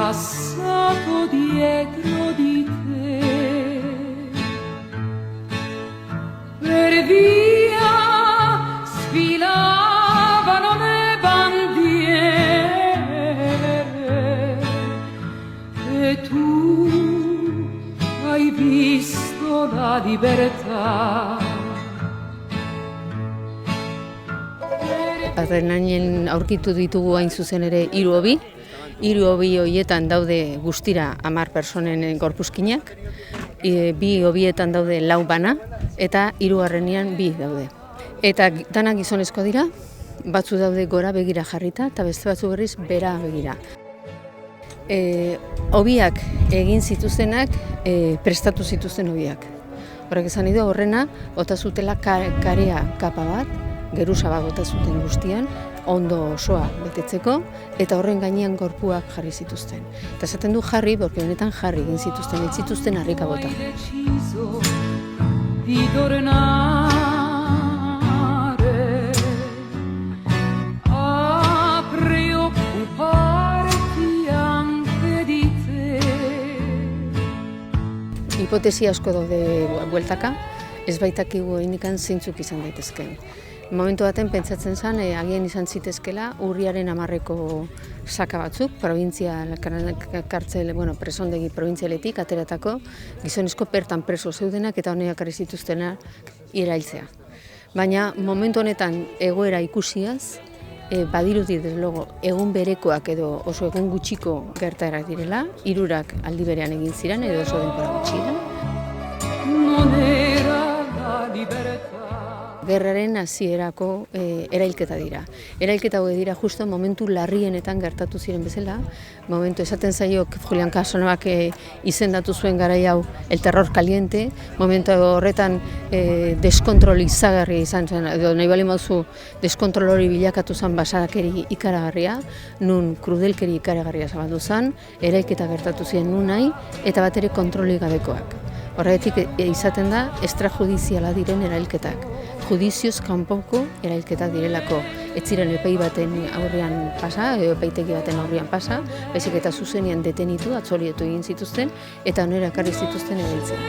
passato dietro di te per via sfilavano le bandiere e tu hai visto la libertà. Arrenainen aurkitu ditugu hain zuzen ere 3 hobi. 3 hobi horietan daude guztira 10 personen gorpuzkinak. 2 hobietan daude 4 bana eta 3. 2 daude. Eta danak gizonezko dira, batzu daude gora begira jarrita eta beste batzu berriz bera begira. Hobiak egin zituztenak prestatu zituzten hobiak. Horrek esan nahi du horrena bota zutela karea kapa bat, geruza bat bota zuten guztian, ondo osoa betetzeko, eta horren gainean gorpuak jarri zituzten. Eta esaten du jarri, porque benetan jarri egin zituzten, ez zituzten harrika bota. Hipotesi asko daude bueltaka, ez baitakigu indikan zeintzuk izan daitezken. Momentu baten pentsatzen zen, agian izan zitezkela urriaren 10-eko saka batzuk, presondegi probintzialetik ateratako gizonezko bertan preso zeudenak eta honeak ari zituztena irailtzea. Baina momentu honetan egoera ikusiaz, badirudi deslogo egun berekoak edo oso egun gutxiko gertaerak direla, 3 aldi berean egin ziren edo oso denbora gutxiren. Gerraren hasierako erailketa dira. Erailketa hauek dira justo momentu larrienetan gertatu ziren bezala. Momentu esaten zaio Julian Casanoak izendatu zuen garai hau el terror caliente. Momentu horretan deskontrol izagarria izan zen, edo nahi bali mauzu deskontrol hori bilakatu zen basakeri ikaragarria, nun krudelkeri ikaragarria zabaldu zen, erailketa gertatu ziren nun nahi, eta bat ere kontrolik gabekoak. Horregatik izaten da extrajudiziala diren erailketak. Judizioz kanpoko erailketak direlako. Ez ziren epei baten aurrean pasa, edo epaitegi baten aurrean pasa, baizik eta zuzenean detenitu, atzolietu egin zituzten, eta onera ekarri zituzten erailtzen.